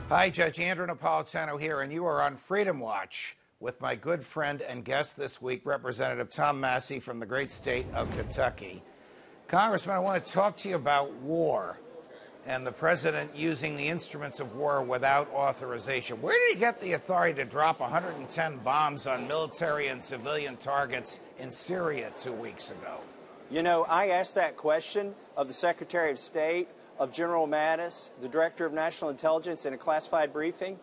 Hi, Judge Andrew Napolitano here, and you are on Freedom Watch with my good friend and guest this week, Representative Tom Massie from the great state of Kentucky. Congressman, I want to talk to you about war and the president using the instruments of war without authorization. Where did he get the authority to drop 110 bombs on military and civilian targets in Syria 2 weeks ago? You know, I asked that question of the Secretary of State, of General Mattis, the Director of National Intelligence, in a classified briefing,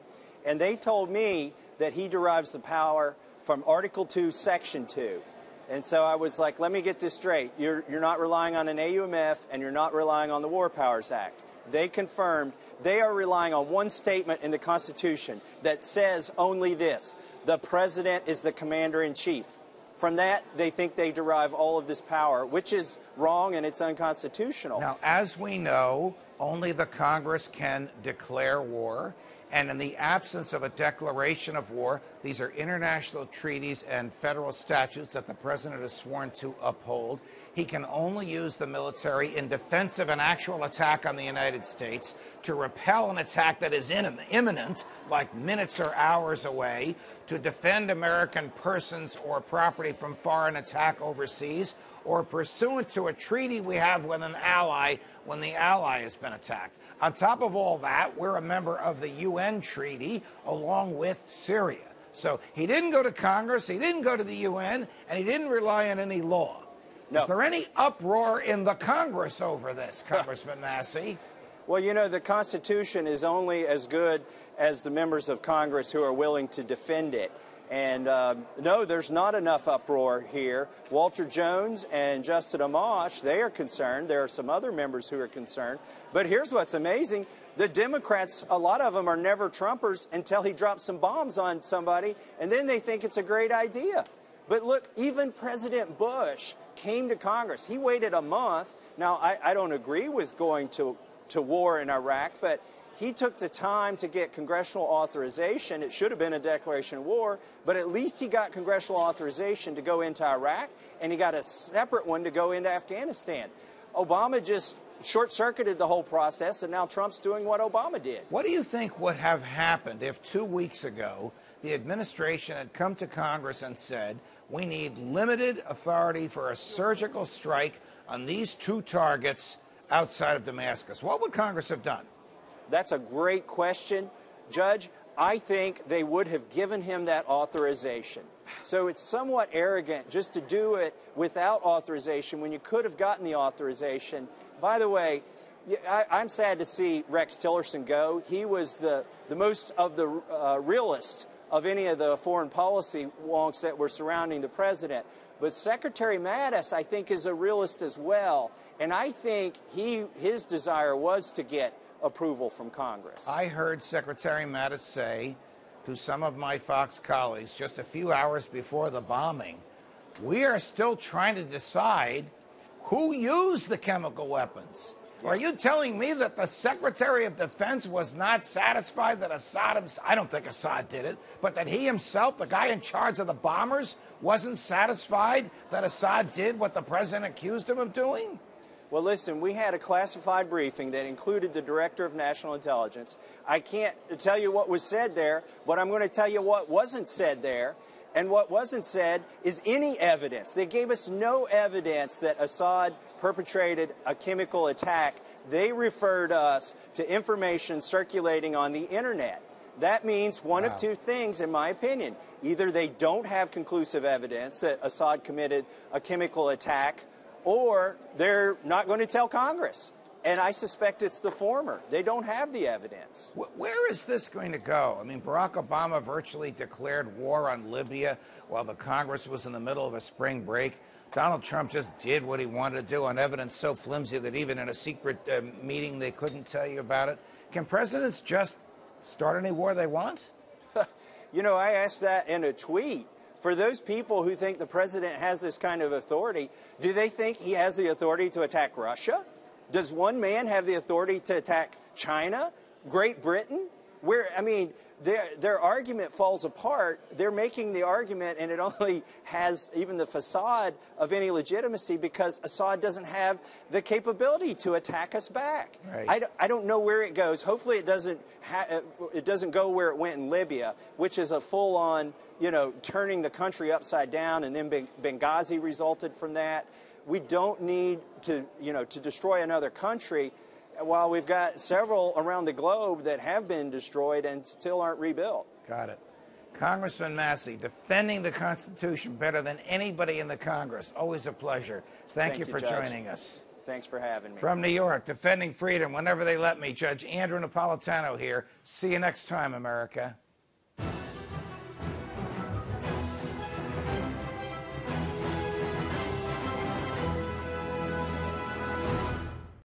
and they told me that he derives the power from Article 2, Section 2. And so I was like, let me get this straight. You're not relying on an AUMF, and you're not relying on the War Powers Act. They confirmed they are relying on one statement in the Constitution that says only this: the President is the Commander-in-Chief. From that, they think they derive all of this power, which is wrong and it's unconstitutional. Now, as we know, only the Congress can declare war. And in the absence of a declaration of war, these are international treaties and federal statutes that the president is sworn to uphold. He can only use the military in defense of an actual attack on the United States, to repel an attack that is imminent, like minutes or hours away, to defend American persons or property from foreign attack overseas, or pursuant to a treaty we have with an ally when the ally has been attacked. On top of all that, we're a member of the UN treaty along with Syria. So he didn't go to Congress, he didn't go to the UN, and he didn't rely on any law. No. Is there any uproar in the Congress over this, Congressman Massie? Well, you know, the Constitution is only as good as the members of Congress who are willing to defend it. And no, there's not enough uproar here. Walter Jones and Justin Amash, they are concerned. There are some other members who are concerned. But here's what's amazing. The Democrats, a lot of them are never Trumpers until he drops some bombs on somebody, and then they think it's a great idea. But look, even President Bush came to Congress. He waited a month. Now, I don't agree with going to war in Iraq, but he took the time to get congressional authorization. It should have been a declaration of war, but at least he got congressional authorization to go into Iraq, and he got a separate one to go into Afghanistan. Obama just short-circuited the whole process, and now Trump's doing what Obama did. What do you think would have happened if 2 weeks ago the administration had come to Congress and said, we need limited authority for a surgical strike on these two targets outside of Damascus? What would Congress have done? That's a great question, Judge. I think they would have given him that authorization. So it's somewhat arrogant just to do it without authorization when you could have gotten the authorization. By the way, I'm sad to see Rex Tillerson go. He was the most of the realist of any of the foreign policy wonks that were surrounding the president. But Secretary Mattis, I think, is a realist as well. And I think his desire was to get approval from Congress. I heard Secretary Mattis say to some of my Fox colleagues just a few hours before the bombing, we are still trying to decide who used the chemical weapons. Yeah. Are you telling me that the Secretary of Defense was not satisfied that Assad, I don't think Assad did it, but that he himself, the guy in charge of the bombers, wasn't satisfied that Assad did what the president accused him of doing? Well, listen, we had a classified briefing that included the Director of National Intelligence. I can't tell you what was said there, but I'm going to tell you what wasn't said there. And what wasn't said is any evidence. They gave us no evidence that Assad perpetrated a chemical attack. They referred us to information circulating on the Internet. That means one of two things, in my opinion. Either they don't have conclusive evidence that Assad committed a chemical attack, or they're not going to tell Congress. And I suspect it's the former. They don't have the evidence. Where is this going to go? I mean, Barack Obama virtually declared war on Libya while the Congress was in the middle of a spring break. Donald Trump just did what he wanted to do on evidence so flimsy that even in a secret meeting they couldn't tell you about it. Can presidents just start any war they want? You know, I asked that in a tweet. For those people who think the president has this kind of authority, do they think he has the authority to attack Russia? Does one man have the authority to attack China, Great Britain? I mean, their argument falls apart. They're making the argument, and it only has even the facade of any legitimacy because Assad doesn't have the capability to attack us back. Right. I don't know where it goes. Hopefully, it doesn't go where it went in Libya, which is a full-on, turning the country upside down, and then Benghazi resulted from that. We don't need to destroy another country while we've got several around the globe that have been destroyed and still aren't rebuilt. Got it. Congressman Massie, defending the Constitution better than anybody in the Congress. Always a pleasure. Thank you for Judge. joining us. Thanks for having me. From New York, defending freedom whenever they let me, Judge Andrew Napolitano here. See you next time, America.